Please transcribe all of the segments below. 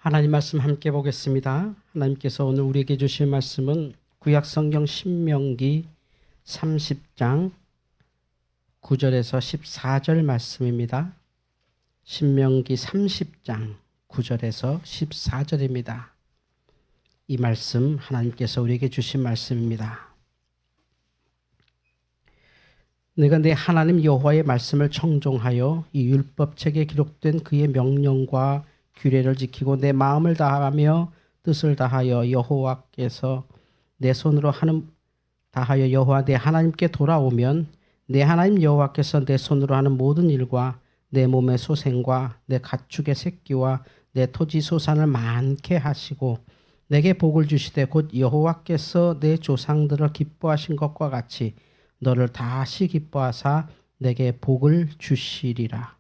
하나님 말씀 함께 보겠습니다. 하나님께서 오늘 우리에게 주실 말씀은 구약 성경 신명기 30장 9절에서 14절 말씀입니다. 신명기 30장 9절에서 14절입니다. 이 말씀 하나님께서 우리에게 주신 말씀입니다. 내가 내 하나님 여호와의 말씀을 청종하여 이 율법책에 기록된 그의 명령과 규례를 지키고 내 마음을 다하며 뜻을 다하여 여호와께서 내 손으로 하는 다하여 여호와 내 하나님께 돌아오면 내 하나님 여호와께서 내 손으로 하는 모든 일과 내 몸의 소생과 내 가축의 새끼와 내 토지 소산을 많게 하시고 내게 복을 주시되 곧 여호와께서 내 조상들을 기뻐하신 것과 같이 너를 다시 기뻐하사 내게 복을 주시리라.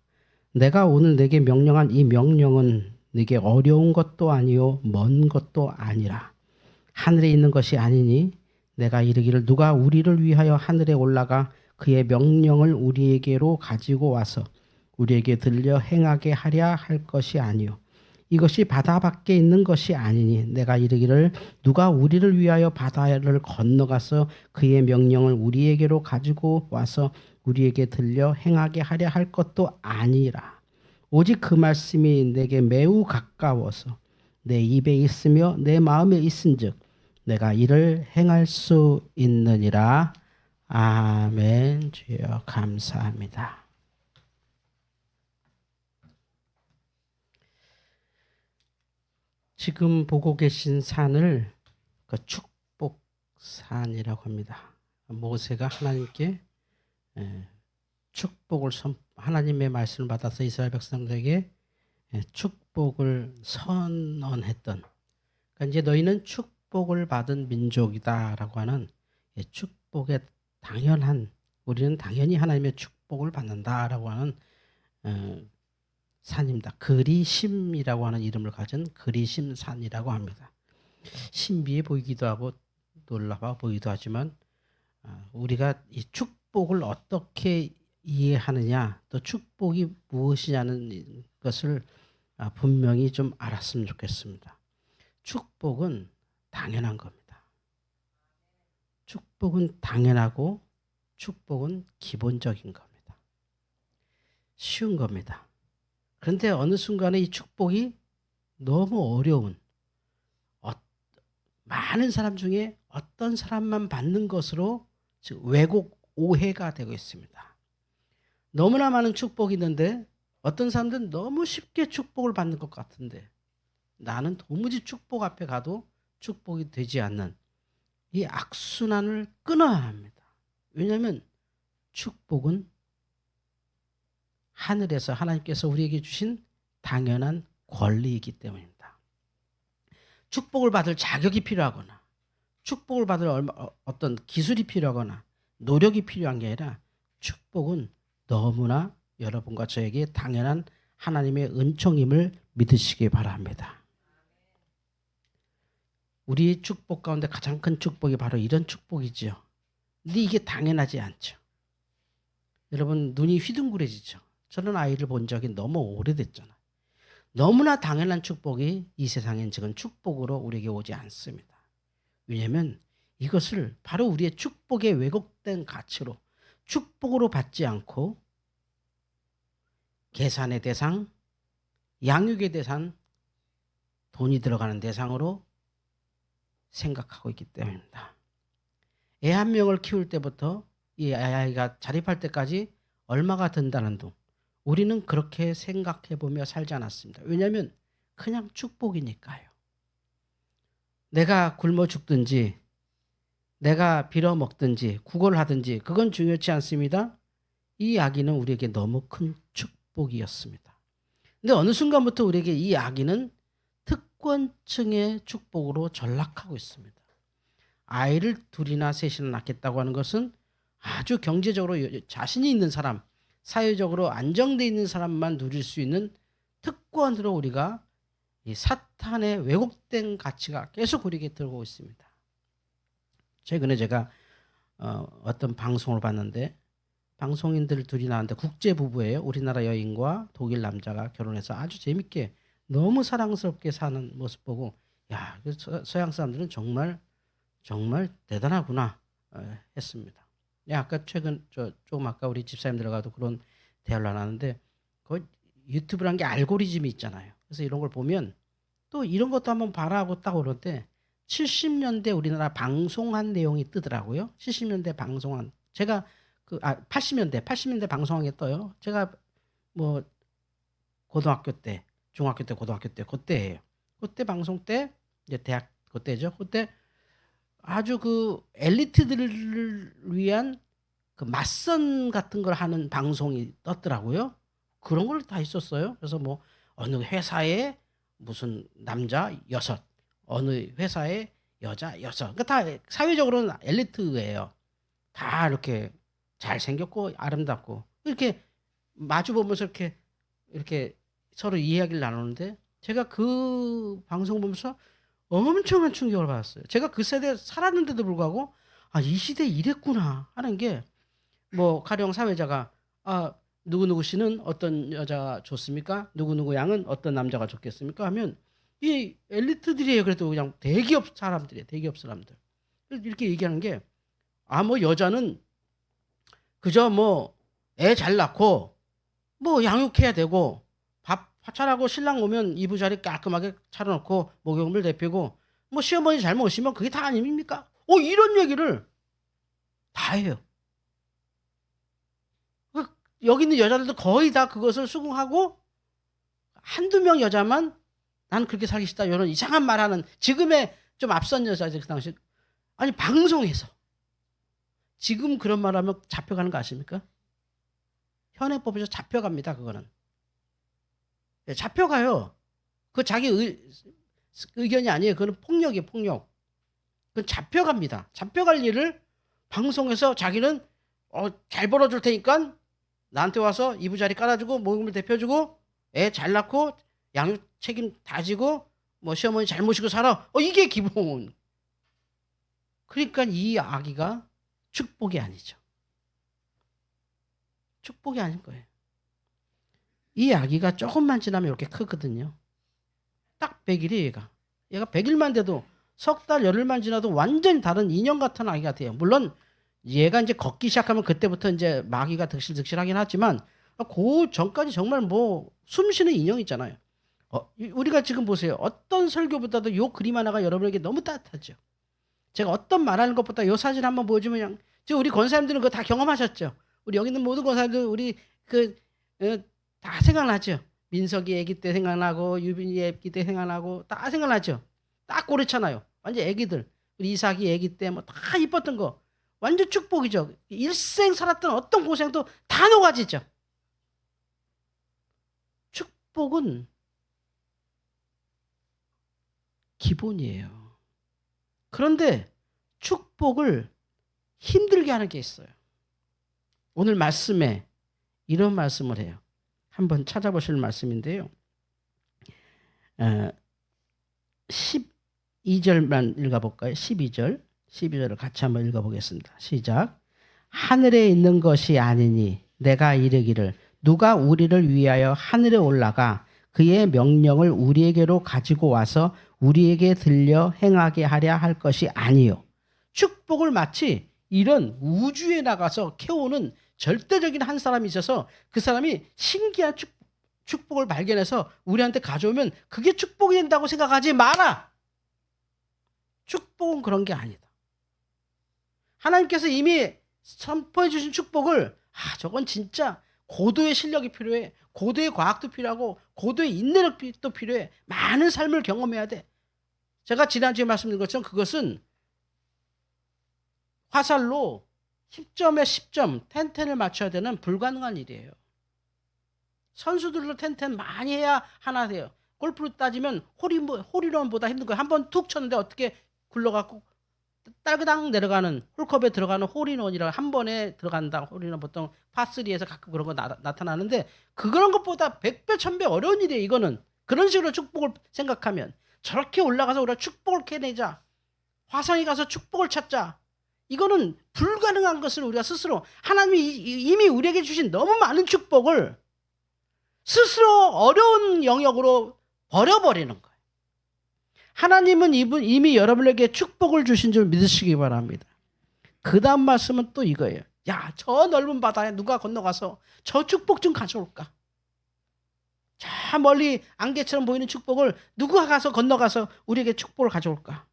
내가 오늘 내게 명령한 이 명령은 네게 어려운 것도 아니요 먼 것도 아니라 하늘에 있는 것이 아니니 내가 이르기를 누가 우리를 위하여 하늘에 올라가 그의 명령을 우리에게로 가지고 와서 우리에게 들려 행하게 하랴 할 것이 아니요 이것이 바다 밖에 있는 것이 아니니 내가 이르기를 누가 우리를 위하여 바다를 건너가서 그의 명령을 우리에게로 가지고 와서 우리에게 들려 행하게 하려 할 것도 아니라 오직 그 말씀이 내게 매우 가까워서 내 입에 있으며 내 마음에 있은즉 내가 이를 행할 수 있느니라. 아멘. 주여 감사합니다. 지금 보고 계신 산을 그 축복산이라고 합니다. 모세가 하나님께 축복을 하나님의 말씀을 받아서 이스라엘 백성들에게 축복을 선언했던, 그러니까 이제 너희는 축복을 받은 민족이다라고 하는 축복의 당연한, 우리는 당연히 하나님의 축복을 받는다라고 하는 산입니다. 그리심이라고 하는 이름을 가진 그리심산이라고 합니다. 신비해 보이기도 하고 놀라워 보이기도 하지만 우리가 이 축복을 어떻게 이해하느냐, 또 축복이 무엇이냐는 것을 분명히 좀 알았으면 좋겠습니다. 축복은 당연한 겁니다. 축복은 당연하고 축복은 기본적인 겁니다. 쉬운 겁니다. 그런데 어느 순간에 이 축복이 너무 어려운, 많은 사람 중에 어떤 사람만 받는 것으로 왜곡, 오해가 되고 있습니다. 너무나 많은 축복이 있는데 어떤 사람들은 너무 쉽게 축복을 받는 것 같은데 나는 도무지 축복 앞에 가도 축복이 되지 않는 이 악순환을 끊어야 합니다. 왜냐하면 축복은 하늘에서 하나님께서 우리에게 주신 당연한 권리이기 때문입니다. 축복을 받을 자격이 필요하거나 축복을 받을 어떤 기술이 필요하거나 노력이 필요한 게 아니라 축복은 너무나 여러분과 저에게 당연한 하나님의 은총임을 믿으시기 바랍니다. 우리의 축복 가운데 가장 큰 축복이 바로 이런 축복이지요. 근데 이게 당연하지 않죠. 여러분 눈이 휘둥그레지죠. 저는 아이를 본 적이 너무 오래됐잖아요. 너무나 당연한 축복이 이 세상엔 지금 축복으로 우리에게 오지 않습니다. 왜냐하면 이것을 바로 우리의 축복의 왜곡된 가치로 축복으로 받지 않고 계산의 대상, 양육의 대상, 돈이 들어가는 대상으로 생각하고 있기 때문입니다. 애 한 명을 키울 때부터 이 아이가 자립할 때까지 얼마가 든다는 둥, 우리는 그렇게 생각해 보며 살지 않았습니다. 왜냐하면 그냥 축복이니까요. 내가 굶어 죽든지 내가 빌어먹든지 구걸을 하든지 그건 중요치 않습니다. 이 아기는 우리에게 너무 큰 축복이었습니다. 근데 어느 순간부터 우리에게 이 아기는 특권층의 축복으로 전락하고 있습니다. 아이를 둘이나 셋이나 낳겠다고 하는 것은 아주 경제적으로 자신이 있는 사람, 사회적으로 안정되어 있는 사람만 누릴 수 있는 특권으로 우리가 이 사탄의 왜곡된 가치가 계속 우리에게 들어오고 있습니다. 최근에 제가 어떤 방송을 봤는데 방송인들 둘이 나왔는데 국제 부부예요. 우리나라 여인과 독일 남자가 결혼해서 아주 재밌게 너무 사랑스럽게 사는 모습 보고 야, 서양 사람들은 정말 정말 대단하구나 했습니다. 아까 최근 조금 아까 우리 집사님들과도 그런 대화를 나눴는데 그 유튜브라는 게 알고리즘이 있잖아요. 그래서 이런 걸 보면 또 이런 것도 한번 봐라 하고 딱 오는데 70년대 우리나라 방송한 내용이 뜨더라고요. 70년대 방송한 제가 80년대 방송한 게 떠요. 제가 뭐 고등학교 때, 중학교 때, 고등학교 때 그때예요. 그때 방송 때 이제 대학 그때죠. 그때 아주 그 엘리트들을 위한 그 맞선 같은 걸 하는 방송이 떴더라고요. 그런 걸 다 있었어요. 그래서 뭐 어느 회사에 무슨 남자 6, 어느 회사에 여자 6. 그러니까 다 사회적으로는 엘리트예요. 다 이렇게 잘생겼고 아름답고 이렇게 마주 보면서 이렇게 서로 이야기를 나누는데 제가 그 방송 보면서 엄청난 충격을 받았어요. 제가 그 세대에 살았는데도 불구하고 이 시대에 이랬구나 하는 게 뭐 가령 사회자가 누구누구 씨는 어떤 여자가 좋습니까? 누구누구 양은 어떤 남자가 좋겠습니까? 하면 이 엘리트들이에요. 그래도 그냥 대기업 사람들이에요. 대기업 사람들. 이렇게 얘기하는 게 뭐 여자는 그저 뭐 애 잘 낳고 뭐 양육해야 되고 밥 잘하고 신랑 오면 이부자리 깔끔하게 차려놓고 목욕물 데피고 뭐 시어머니 잘 모시면 그게 다 아닙니까? 이런 얘기를 다 해요. 여기 있는 여자들도 거의 다 그것을 수긍하고 한두 명 여자만 난 그렇게 살기 싫다 이런 이상한 말하는 지금의 좀 앞선 여자들 그 당시 방송에서 지금 그런 말하면 잡혀가는 거 아십니까? 현행법에서 잡혀갑니다. 그거는 잡혀가요. 그 자기 의견이 아니에요. 그거는 폭력이에요. 폭력. 그건 잡혀갑니다. 잡혀갈 일을 방송에서 자기는 잘 벌어줄 테니까 나한테 와서 이부자리 깔아주고 목욕물 데펴주고 애 잘 낳고 양육 책임 다 지고 뭐 시어머니 잘 모시고 살아. 이게 기본. 그러니까 이 아기가 축복이 아니죠. 축복이 아닌 거예요. 이 아기가 조금만 지나면 이렇게 크거든요. 딱 100일이 얘가 100일만 돼도 석 달 열흘만 지나도 완전히 다른 인형 같은 아기가 돼요. 물론 얘가 이제 걷기 시작하면 그때부터 이제 마귀가 득실득실하긴 하지만 그 전까지 정말 뭐 숨쉬는 인형이잖아요. 우리가 지금 보세요. 어떤 설교보다도 요 그림 하나가 여러분에게 너무 따뜻하죠. 제가 어떤 말하는 것보다 요 사진 한번 보여주면 그냥 지금 우리 권사님들은 그거 다 경험하셨죠. 우리 여기 있는 모든 권사님들 우리 다 생각나죠. 민석이 아기 때 생각나고 유빈이 아기 때 생각나고 다 생각나죠. 딱 그렇잖아요. 완전 아기들. 우리 이삭이 아기 때 뭐 다 이뻤던 거. 완전 축복이죠. 일생 살았던 어떤 고생도 다 녹아지죠. 축복은 기본이에요. 그런데 축복을 힘들게 하는 게 있어요. 오늘 말씀에 이런 말씀을 해요. 한번 찾아보실 말씀인데요. 12절만 읽어볼까요? 12절을 같이 한번 읽어보겠습니다. 시작. 하늘에 있는 것이 아니니 내가 이르기를 누가 우리를 위하여 하늘에 올라가 그의 명령을 우리에게로 가지고 와서 우리에게 들려 행하게 하려 할 것이 아니요. 축복을 마치 이런 우주에 나가서 캐오는 절대적인 한 사람이 있어서 그 사람이 신기한 축복을 발견해서 우리한테 가져오면 그게 축복이 된다고 생각하지 마라. 축복은 그런 게 아니다. 하나님께서 이미 선포해 주신 축복을 저건 진짜 고도의 실력이 필요해. 고도의 과학도 필요하고 고도의 인내력도 필요해. 많은 삶을 경험해야 돼. 제가 지난주에 말씀드린 것처럼 그것은 화살로 10점에 10점 텐텐을 맞춰야 되는 불가능한 일이에요. 선수들도 텐텐 많이 해야 하나 돼요. 골프로 따지면 홀인원보다 힘든 거예요. 한번 툭 쳤는데 어떻게 굴러가고 딸그당 내려가는 홀컵에 들어가는 홀인원이라 한 번에 들어간다. 홀인원 보통 파3에서 가끔 그런 거 나타나는데 그런 것보다 100배 1000배 어려운 일이에요. 이거는 그런 식으로 축복을 생각하면 저렇게 올라가서 우리가 축복을 캐내자. 화성에 가서 축복을 찾자. 이거는 불가능한 것을 우리가 스스로 하나님이 이미 우리에게 주신 너무 많은 축복을 스스로 어려운 영역으로 버려버리는 거예요. 하나님은 이미 여러분에게 축복을 주신 줄 믿으시기 바랍니다. 그 다음 말씀은 또 이거예요. 야, 저 넓은 바다에 누가 건너가서 저 축복 좀 가져올까? 저 멀리 안개처럼 보이는 축복을 누가 가서 건너가서 우리에게 축복을 가져올까?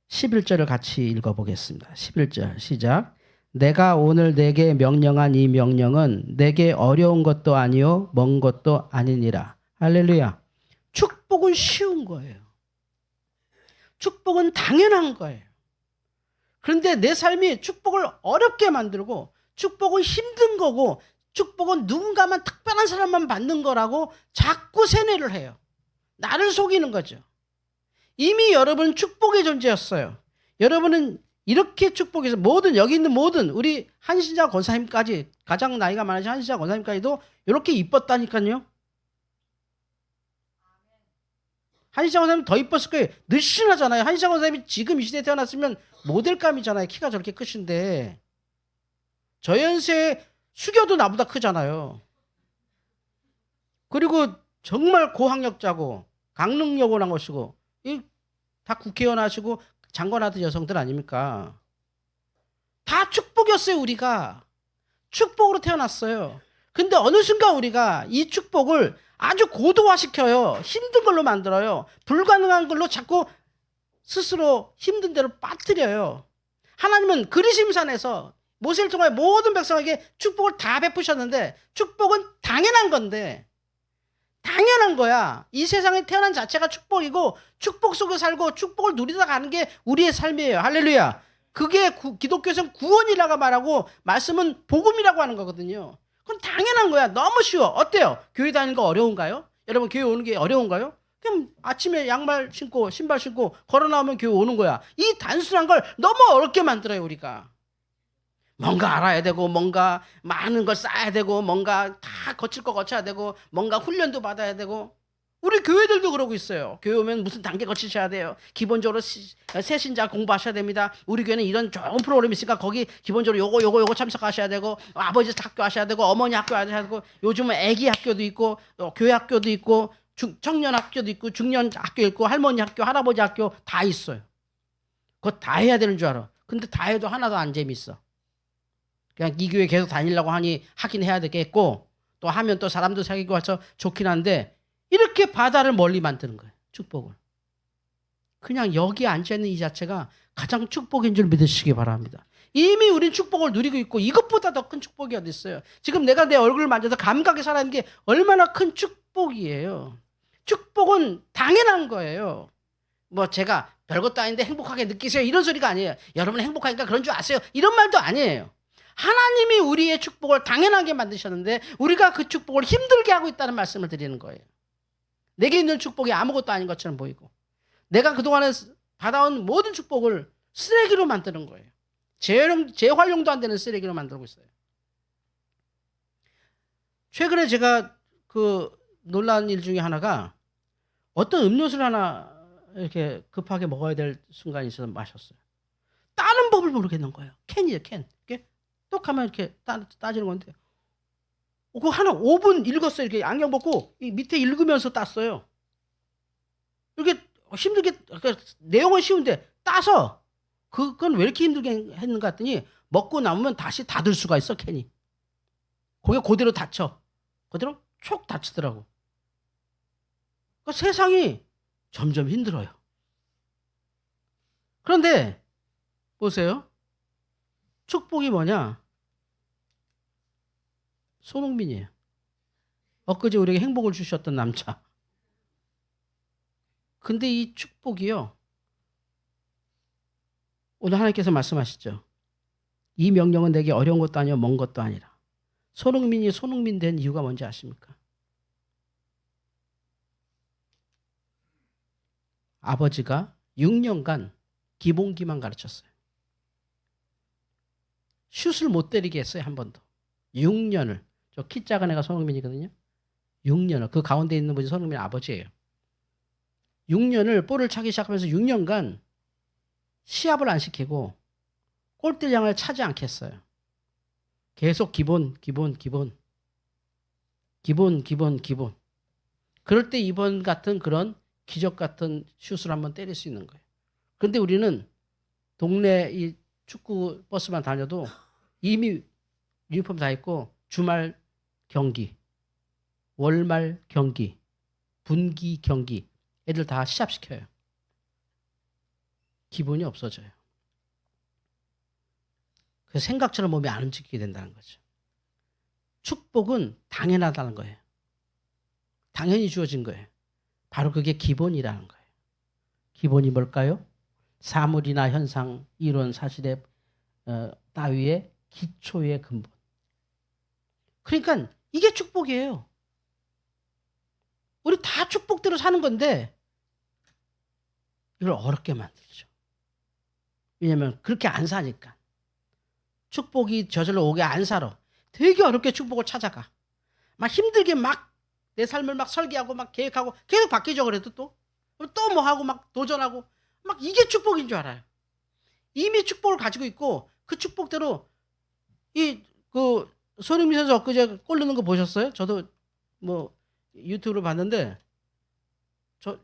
11절을 같이 읽어보겠습니다. 11절 시작. 내가 오늘 내게 명령한 이 명령은 내게 어려운 것도 아니요 먼 것도 아니니라. 할렐루야. 축복은 쉬운 거예요. 축복은 당연한 거예요. 그런데 내 삶이 축복을 어렵게 만들고 축복은 힘든 거고 축복은 누군가만 특별한 사람만 받는 거라고 자꾸 세뇌를 해요. 나를 속이는 거죠. 이미 여러분은 축복의 존재였어요. 여러분은 이렇게 축복해서 여기 있는 모든 우리 한신자 권사님까지 가장 나이가 많으신 한신자 권사님까지도 이렇게 이뻤다니까요. 한신자 권사님 더 이뻤을 거예요. 늘씬하잖아요. 한신자 권사님이 지금 이 시대에 태어났으면 모델감이잖아요. 키가 저렇게 크신데 저 연세에 숙여도 나보다 크잖아요. 그리고 정말 고학력자고 강릉여고 나오시고 다 국회의원 하시고 장관 하던 여성들 아닙니까? 다 축복이었어요. 우리가 축복으로 태어났어요. 근데 어느 순간 우리가 이 축복을 아주 고도화시켜요. 힘든 걸로 만들어요. 불가능한 걸로 자꾸 스스로 힘든 대로 빠뜨려요. 하나님은 그리심산에서 모세를 통하여 모든 백성에게 축복을 다 베푸셨는데 축복은 당연한 건데 당연한 거야. 이 세상에 태어난 자체가 축복이고 축복 속에 살고 축복을 누리다 가는 게 우리의 삶이에요. 할렐루야. 그게 기독교에서는 구원이라고 말하고 말씀은 복음이라고 하는 거거든요. 그건 당연한 거야. 너무 쉬워. 어때요? 교회 다니는 거 어려운가요? 여러분 교회 오는 게 어려운가요? 그냥 아침에 양말 신고 신발 신고 걸어 나오면 교회 오는 거야. 이 단순한 걸 너무 어렵게 만들어요. 우리가. 뭔가 알아야 되고 뭔가 많은 걸 쌓아야 되고 뭔가 다 거칠 거 거쳐야 되고 뭔가 훈련도 받아야 되고 우리 교회들도 그러고 있어요. 교회 오면 무슨 단계 거치셔야 돼요. 기본적으로 새신자 공부하셔야 됩니다. 우리 교회는 이런 좋은 프로그램이 있으니까 거기 기본적으로 요거 참석하셔야 되고 아버지 학교 하셔야 되고 어머니 학교 하셔야 되고 요즘은 애기 학교도 있고 교회 학교도 있고 청년 학교도 있고 중년 학교 있고 할머니 학교 할아버지 학교 다 있어요. 그거 다 해야 되는 줄 알아. 근데 다 해도 하나도 안 재밌어. 그냥 이 교회 계속 다니려고 하니 하긴 해야 되겠고 또 하면 또 사람도 사귀고 와서 좋긴 한데 이렇게 바다를 멀리 만드는 거예요. 축복을. 그냥 여기 앉아있는 이 자체가 가장 축복인 줄 믿으시기 바랍니다. 이미 우린 축복을 누리고 있고 이것보다 더 큰 축복이 어디 있어요. 지금 내가 내 얼굴을 만져서 감각에 살아있는 게 얼마나 큰 축복이에요. 축복은 당연한 거예요. 뭐 제가 별것도 아닌데 행복하게 느끼세요 이런 소리가 아니에요. 여러분 행복하니까 그런 줄 아세요 이런 말도 아니에요. 하나님이 우리의 축복을 당연하게 만드셨는데 우리가 그 축복을 힘들게 하고 있다는 말씀을 드리는 거예요. 내게 있는 축복이 아무것도 아닌 것처럼 보이고 내가 그동안에 받아온 모든 축복을 쓰레기로 만드는 거예요. 재활용도 안 되는 쓰레기로 만들고 있어요. 최근에 제가 놀란 일 중에 하나가 어떤 음료수를 하나 이렇게 급하게 먹어야 될 순간이 있어서 마셨어요. 따는 법을 모르겠는 거예요. 캔이에요, 캔. 똑 하면 이렇게 따지는 건데 그거 하나 5분 읽었어요. 이렇게 안경 벗고 이 밑에 읽으면서 땄어요. 이렇게 힘들게 내용은 쉬운데 따서 그건 왜 이렇게 힘들게 했는가 했더니 먹고 남으면 다시 닫을 수가 있어 캔이. 거기가 그대로 닫혀. 그대로 촉 닫히더라고. 그러니까 세상이 점점 힘들어요. 그런데 보세요. 축복이 뭐냐? 손흥민이에요. 엊그제 우리에게 행복을 주셨던 남자. 근데 이 축복이요. 오늘 하나님께서 말씀하시죠. 이 명령은 내게 어려운 것도 아니요 먼 것도 아니라. 손흥민이 손흥민 된 이유가 뭔지 아십니까? 아버지가 6년간 기본기만 가르쳤어요. 슛을 못 때리게 했어요. 한 번도. 6년을. 저 키 작은 애가 손흥민이거든요. 6년을. 그 가운데 있는 분이 손흥민 아버지예요. 6년을 볼을 차기 시작하면서 6년간 시합을 안 시키고 골대량을 차지 않게 했어요. 계속 기본. 기본. 그럴 때 이번 같은 그런 기적 같은 슛을 한번 때릴 수 있는 거예요. 그런데 우리는 동네 이 축구 버스만 다녀도 이미 유니폼 다 입고 주말 경기, 월말 경기, 분기 경기 애들 다 시합시켜요. 기본이 없어져요. 그래서 생각처럼 몸이 안 움직이게 된다는 거죠. 축복은 당연하다는 거예요. 당연히 주어진 거예요. 바로 그게 기본이라는 거예요. 기본이 뭘까요? 사물이나 현상, 이론, 사실의 따위의 기초의 근본. 그러니까 이게 축복이에요. 우리 다 축복대로 사는 건데 이걸 어렵게 만들죠. 왜냐하면 그렇게 안 사니까. 축복이 저절로 오게 안 살아. 되게 어렵게 축복을 찾아가. 막 힘들게 막 내 삶을 막 설계하고 막 계획하고 계속 바뀌죠. 그래도 또 뭐 하고 막 도전하고 막 이게 축복인 줄 알아요. 이미 축복을 가지고 있고 그 축복대로 그 손흥민 선수 엊그제 골 넣는 거 보셨어요? 저도 뭐 유튜브로 봤는데 저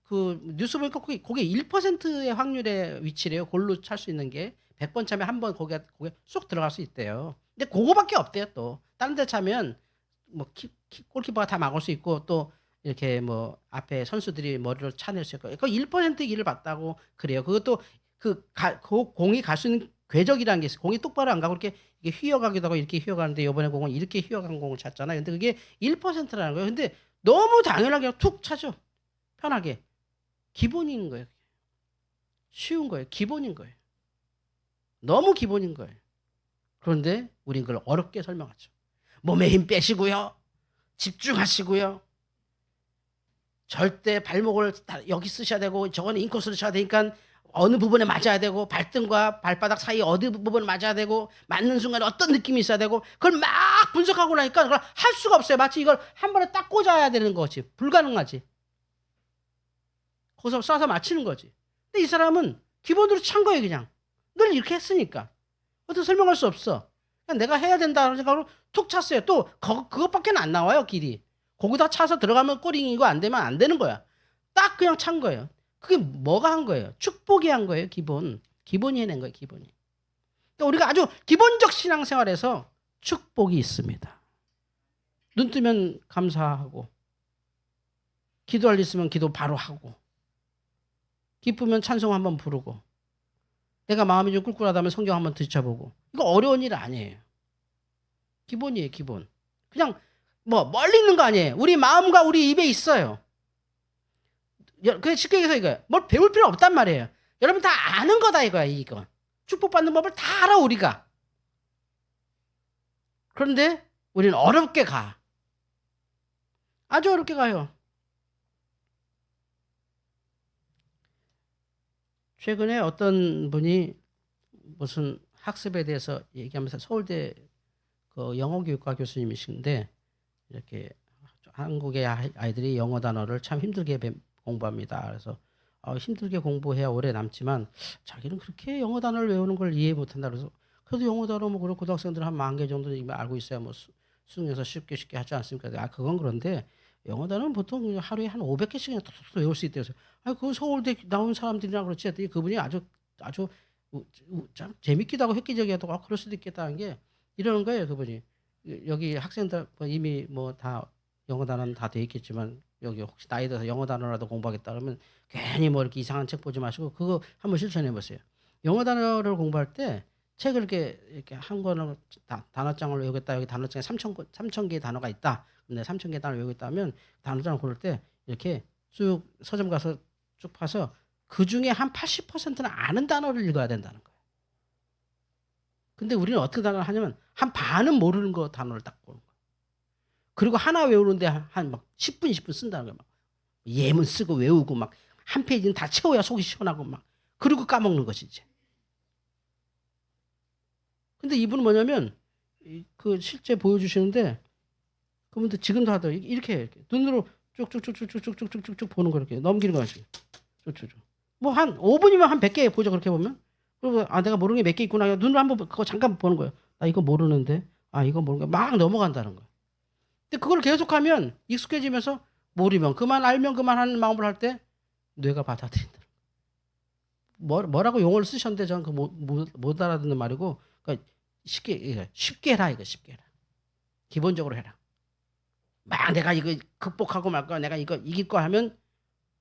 그 뉴스 보니까 그게 1%의 확률의 위치래요. 골로 찰 수 있는 게 100번 차면 한 번 거기에 쏙 들어갈 수 있대요. 근데 그거밖에 없대요. 또 다른 데 차면 뭐 골키퍼가 다 막을 수 있고 또 이렇게 뭐 앞에 선수들이 머리를 차낼 수 있고 그 1%의 길을 봤다고 그래요. 그것도 그 공이 갈 수 있는 궤적이라는 게 있어요. 공이 똑바로 안 가고 이렇게 이게 휘어가기도 하고 이렇게 휘어가는데 이번에 공은 이렇게 휘어간 공을 찼잖아요. 근데 그게 1%라는 거예요. 근데 너무 당연하게 툭 차죠. 편하게. 기본인 거예요. 쉬운 거예요. 기본인 거예요. 너무 기본인 거예요. 그런데 우린 그걸 어렵게 설명하죠. 몸에 힘 빼시고요. 집중하시고요. 절대 발목을 여기 쓰셔야 되고 저거는 인코스를 쳐야 되니까 어느 부분에 맞아야 되고 발등과 발바닥 사이 어느 부분에 맞아야 되고 맞는 순간에 어떤 느낌이 있어야 되고 그걸 막 분석하고 나니까 그걸 할 수가 없어요. 마치 이걸 한 번에 딱 꽂아야 되는 거지. 불가능하지. 거기서 쏴서 맞히는 거지. 근데 이 사람은 기본으로 찬 거예요. 그냥. 늘 이렇게 했으니까. 어떻게 설명할 수 없어. 그냥 내가 해야 된다는 생각으로 툭 찼어요. 또 그것밖에 안 나와요. 길이. 거기다 차서 들어가면 꼬링이고 안 되면 안 되는 거야. 딱 그냥 찬 거예요. 그게 뭐가 한 거예요? 축복이 한 거예요. 기본이 해낸 거예요. 기본이. 그러니까 우리가 아주 기본적 신앙생활에서 축복이 있습니다. 눈 뜨면 감사하고 기도할 일 있으면 기도 바로 하고 기쁘면 찬송 한번 부르고 내가 마음이 좀 꿀꿀하다면 성경 한번 뒤쳐보고 이거 어려운 일 아니에요. 기본이에요. 기본. 그냥 뭐 멀리 있는 거 아니에요. 우리 마음과 우리 입에 있어요. 그냥 쉽게 얘기해서 이거예요. 뭘 배울 필요 없단 말이에요. 여러분 다 아는 거다 이거야. 이거. 축복받는 법을 다 알아 우리가. 그런데 우리는 어렵게 가. 아주 어렵게 가요. 최근에 어떤 분이 무슨 학습에 대해서 얘기하면서 서울대 그 영어교육과 교수님이신데 이렇게 한국의 아이들이 영어 단어를 참 힘들게 공부합니다. 그래서 힘들게 공부해야 오래 남지만 자기는 그렇게 영어 단어를 외우는 걸 이해 못한다. 그래서 그래도 영어 단어 뭐 그런 고등학생들 한 10,000개 정도 이미 알고 있어야 뭐 수능에서 쉽게 하지 않습니까? 그건 그런데 영어 단어는 보통 하루에 한 500개씩이나 톡톡 외울 수 있대요. 그건 서울대 나온 사람들이나 그렇지 했더니 그분이 아주 참 재밌기도 하고 획기적이기도 하고 그럴 수도 있겠다는 게 이러는 거예요. 그분이 여기 학생들 이미 뭐 다 영어 단어는 다 돼 있겠지만 여기 혹시 나이 들어서 영어 단어라도 공부하겠다 그러면 괜히 뭐 이렇게 이상한 책 보지 마시고 그거 한번 실천해 보세요. 영어 단어를 공부할 때 책을 이렇게 한 권을 단어장을 외우겠다. 여기 단어장에 3,000개의 단어가 있다. 근데 3,000개 단어 외우겠다 하면 단어장을 고를 때 이렇게 쭉 서점 가서 쭉 파서 그 중에 한 80%는 아는 단어를 읽어야 된다는 거예요. 근데 우리는 어떻게 단어를 하냐면 한 반은 모르는 거 단어를 딱 보는 거예요. 그리고 하나 외우는데 한 막 10분, 20분 쓴다는 거예요. 막 예문 쓰고 외우고 막 한 페이지는 다 채워야 속이 시원하고 막 그리고 까먹는 것이 이제. 근데 이분은 뭐냐면 그 실제 보여주시는데 그분도 지금도 하더라고요. 이렇게 눈으로 쭉쭉쭉쭉쭉쭉쭉쭉 보는 거 이렇게 넘기는 거지. 쭉쭉쭉. 뭐 한 5분이면 한 100개 보죠. 그렇게 보면. 그리고 내가 모르는 게 몇 개 있구나. 눈으로 한번 그거 잠깐 보는 거예요. 나 이거 모르는데. 이거 모르는 거 막 넘어간다는 거예요. 근데 그걸 계속하면 익숙해지면서 모르면 그만, 알면 그만 하는 마음으로 할 때 뇌가 받아들인다. 뭐라고 용어를 쓰셨는데 저는 못 알아듣는 말이고, 그러니까 쉽게 해라, 이거 쉽게 해라. 기본적으로 해라. 막 내가 이거 극복하고 말까, 내가 이거 이길 거 하면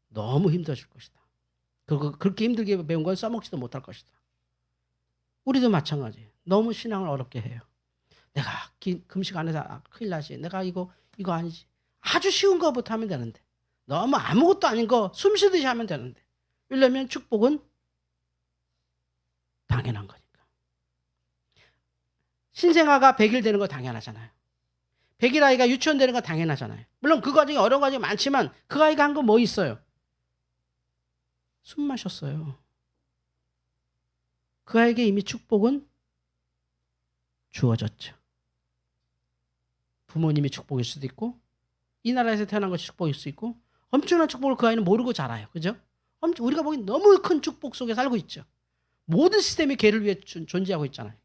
너무 힘들어질 것이다. 그리고 그렇게 힘들게 배운 건 써먹지도 못할 것이다. 우리도 마찬가지. 너무 신앙을 어렵게 해요. 내가 금식 안 해서 큰일 나지. 내가 이거 아니지. 아주 쉬운 거부터 하면 되는데. 너무 아무것도 아닌 거 숨 쉬듯이 하면 되는데. 이러려면 축복은 당연한 거니까. 신생아가 100일 되는 거 당연하잖아요. 100일 아이가 유치원 되는 거 당연하잖아요. 물론 그 과정이 어려운 과정이 많지만 그 아이가 한 거 뭐 있어요? 숨 마셨어요. 그 아이에게 이미 축복은 주어졌죠. 부모님이 축복일 수도 있고 이 나라에서 태어난 것이 축복일 수 있고 엄청난 축복을 그 아이는 모르고 자라요. 그죠? 우리가 보기엔 너무 큰 축복 속에 살고 있죠. 모든 시스템이 걔를 위해 존재하고 있잖아요.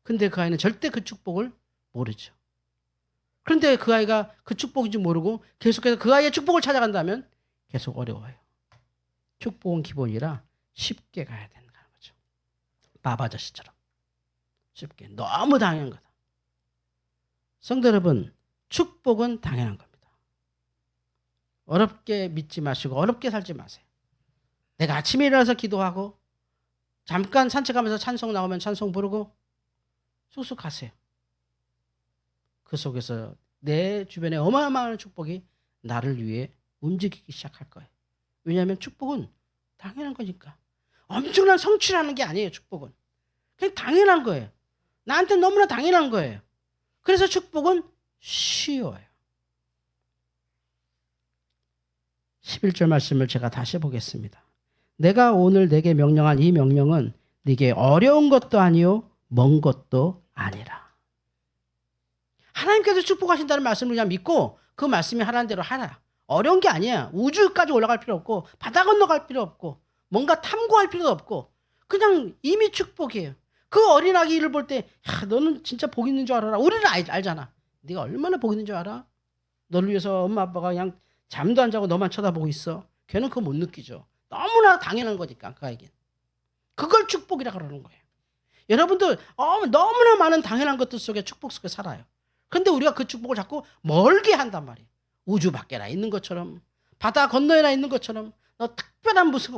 근데 그 아이는 절대 그 축복을 모르죠. 그런데 그 아이가 그 축복인지 모르고 계속해서 그 아이의 축복을 찾아간다면 계속 어려워요. 축복은 기본이라 쉽게 가야 되는 거죠. 밥 아저씨처럼. 쉽게. 너무 당연한 거다. 성도 여러분, 축복은 당연한 겁니다. 어렵게 믿지 마시고 어렵게 살지 마세요. 내가 아침에 일어나서 기도하고 잠깐 산책하면서 찬송 나오면 찬송 부르고 쑥쑥 가세요. 그 속에서 내 주변에 어마어마한 축복이 나를 위해 움직이기 시작할 거예요. 왜냐하면 축복은 당연한 거니까. 엄청난 성취라는 게 아니에요. 축복은. 그냥 당연한 거예요. 나한테 너무나 당연한 거예요. 그래서 축복은 쉬워요. 11절 말씀을 제가 다시 보겠습니다. 내가 오늘 내게 명령한 이 명령은 네게 어려운 것도 아니요 먼 것도 아니라. 하나님께서 축복하신다는 말씀을 그냥 믿고 그 말씀이 하라는 대로 하라. 어려운 게 아니야. 우주까지 올라갈 필요 없고 바다 건너갈 필요 없고 뭔가 탐구할 필요도 없고 그냥 이미 축복이에요. 그 어린아기를 볼 때 너는 진짜 복 있는 줄 알아라. 우리는 알잖아. 네가 얼마나 복 있는 줄 알아? 너를 위해서 엄마 아빠가 그냥 잠도 안 자고 너만 쳐다보고 있어. 걔는 그거 못 느끼죠. 너무나 당연한 거니까 그 아이에겐. 그걸 축복이라고 그러는 거예요. 여러분들 너무나 많은 당연한 것들 속에 축복 속에 살아요. 그런데 우리가 그 축복을 자꾸 멀게 한단 말이에요. 우주 밖에나 있는 것처럼 바다 건너에나 있는 것처럼 너 특별한 무슨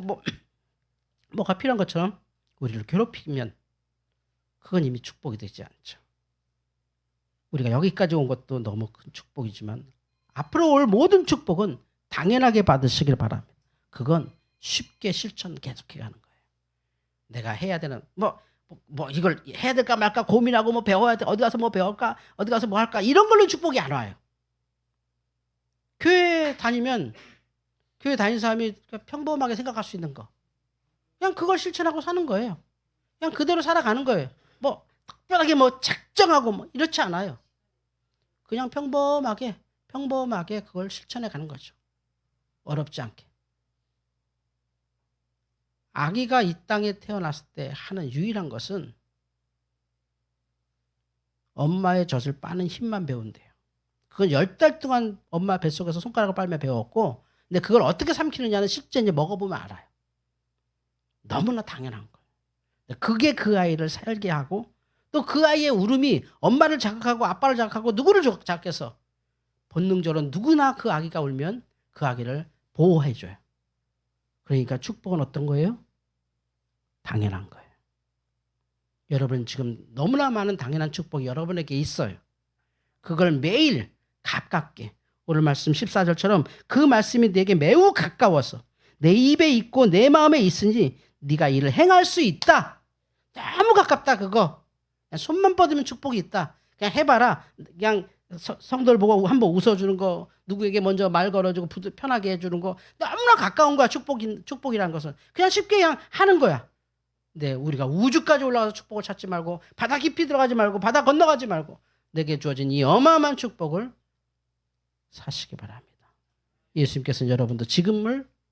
뭐가 필요한 것처럼 우리를 괴롭히면 그건 이미 축복이 되지 않죠. 우리가 여기까지 온 것도 너무 큰 축복이지만 앞으로 올 모든 축복은 당연하게 받으시길 바랍니다. 그건 쉽게 실천 계속해 가는 거예요. 내가 해야 되는 이걸 해야 될까 말까 고민하고 뭐 배워야 돼. 어디 가서 뭐 배울까? 어디 가서 뭐 할까? 이런 걸로 축복이 안 와요. 교회 다니면 교회 다니는 사람이 평범하게 생각할 수 있는 거. 그냥 그걸 실천하고 사는 거예요. 그냥 그대로 살아가는 거예요. 특별하게 작정하고 이렇지 않아요. 그냥 평범하게 그걸 실천해 가는 거죠. 어렵지 않게. 아기가 이 땅에 태어났을 때 하는 유일한 것은 엄마의 젖을 빠는 힘만 배운대요. 그건 10달 동안 엄마 뱃속에서 손가락을 빨며 배웠고 근데 그걸 어떻게 삼키느냐는 실제 이제 먹어보면 알아요. 너무나 당연한 거예요. 그게 그 아이를 살게 하고 또 그 아이의 울음이 엄마를 자극하고 아빠를 자극하고 누구를 자극해서 본능적으로 누구나 그 아기가 울면 그 아기를 보호해줘요. 그러니까 축복은 어떤 거예요? 당연한 거예요. 여러분 지금 너무나 많은 당연한 축복이 여러분에게 있어요. 그걸 매일 가깝게 오늘 말씀 14절처럼 그 말씀이 내게 매우 가까워서 내 입에 있고 내 마음에 있으니 네가 이를 행할 수 있다. 너무 가깝다 그거. 그냥 손만 뻗으면 축복이 있다. 그냥 해봐라. 그냥 성도를 보고 한번 웃어주는 거, 누구에게 먼저 말 걸어주고 편하게 해주는 거 너무나 가까운 거야. 축복이라는 것은 그냥 쉽게 그냥 하는 거야. 네, 우리가 우주까지 올라가서 축복을 찾지 말고 바다 깊이 들어가지 말고 바다 건너가지 말고 내게 주어진 이 어마어마한 축복을 사시기 바랍니다. 예수님께서는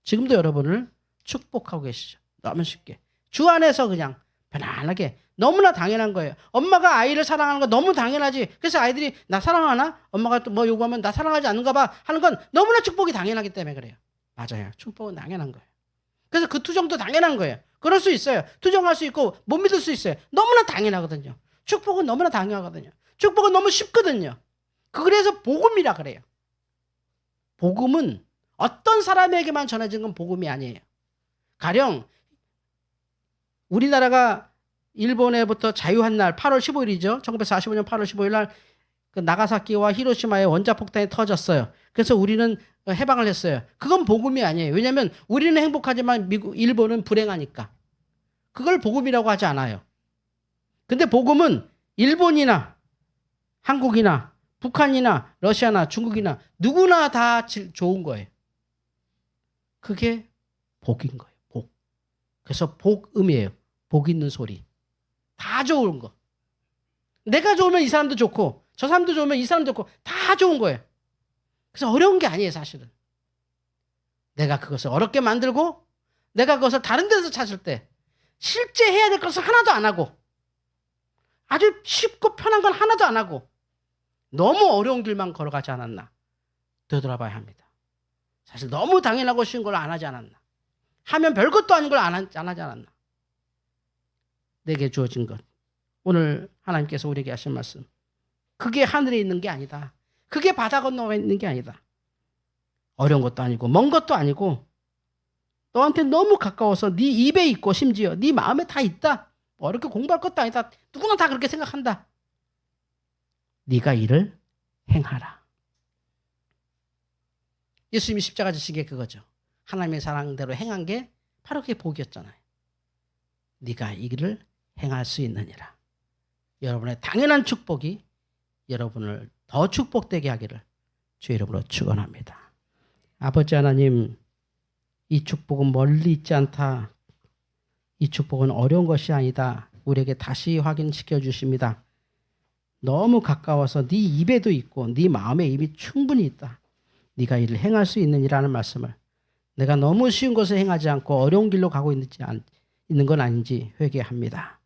지금도 여러분을 축복하고 계시죠. 너무 쉽게 주 안에서 그냥 편안하게. 너무나 당연한 거예요. 엄마가 아이를 사랑하는 건 너무 당연하지. 그래서 아이들이 나 사랑하나? 엄마가 또 뭐 요구하면 나 사랑하지 않는가 봐 하는 건 너무나 축복이 당연하기 때문에 그래요. 맞아요. 축복은 당연한 거예요. 그래서 그 투정도 당연한 거예요. 그럴 수 있어요. 투정할 수 있고 못 믿을 수 있어요. 너무나 당연하거든요. 축복은 너무나 당연하거든요. 축복은 너무 쉽거든요. 그래서 복음이라 그래요. 복음은 어떤 사람에게만 전해진 건 복음이 아니에요. 가령 우리나라가 일본에부터 자유한 날 8월 15일이죠. 1945년 8월 15일 날 그 나가사키와 히로시마에 원자폭탄이 터졌어요. 그래서 우리는 해방을 했어요. 그건 복음이 아니에요. 왜냐하면 우리는 행복하지만 일본은 불행하니까. 그걸 복음이라고 하지 않아요. 근데 복음은 일본이나 한국이나 북한이나 러시아나 중국이나 누구나 다 좋은 거예요. 그게 복인 거예요. 복. 그래서 복음이에요. 복 있는 소리. 다 좋은 거. 내가 좋으면 이 사람도 좋고 저 사람도 좋으면 이 사람도 좋고 다 좋은 거예요. 그래서 어려운 게 아니에요. 사실은. 내가 그것을 어렵게 만들고 내가 그것을 다른 데서 찾을 때 실제 해야 될 것을 하나도 안 하고 아주 쉽고 편한 건 하나도 안 하고 너무 어려운 길만 걸어가지 않았나 되돌아봐야 합니다. 사실 너무 당연하고 쉬운 걸 안 하지 않았나. 하면 별것도 아닌 걸 안 하지 않았나. 내게 주어진 것. 오늘 하나님께서 우리에게 하신 말씀. 그게 하늘에 있는 게 아니다. 그게 바다 건너에 있는 게 아니다. 어려운 것도 아니고 먼 것도 아니고 너한테 너무 가까워서 네 입에 있고 심지어 네 마음에 다 있다. 어렵게 공부할 것도 아니다. 누구나 다 그렇게 생각한다. 네가 이를 행하라. 예수님이 십자가 지신 게 그거죠. 하나님의 사랑대로 행한 게 바로 그게 복이었잖아요. 네가 이 길을 행할 수 있느니라. 여러분의 당연한 축복이 여러분을 더 축복되게 하기를 주의 이름으로 축원합니다. 아버지 하나님, 이 축복은 멀리 있지 않다. 이 축복은 어려운 것이 아니다. 우리에게 다시 확인시켜 주십니다. 너무 가까워서 네 입에도 있고 네 마음에 입이 충분히 있다. 네가 이를 행할 수 있느니라는 말씀을 내가 너무 쉬운 것을 행하지 않고 어려운 길로 가고 있는 건 아닌지 회개합니다.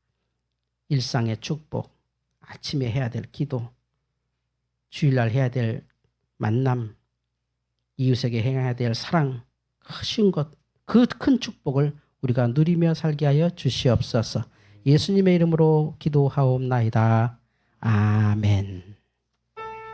일상의 축복, 아침에 해야 될 기도, 주일날 해야 될 만남, 이웃에게 행해야 될 사랑, 쉬운 것, 그 큰 축복을 우리가 누리며 살게 하여 주시옵소서. 예수님의 이름으로 기도하옵나이다. 아멘.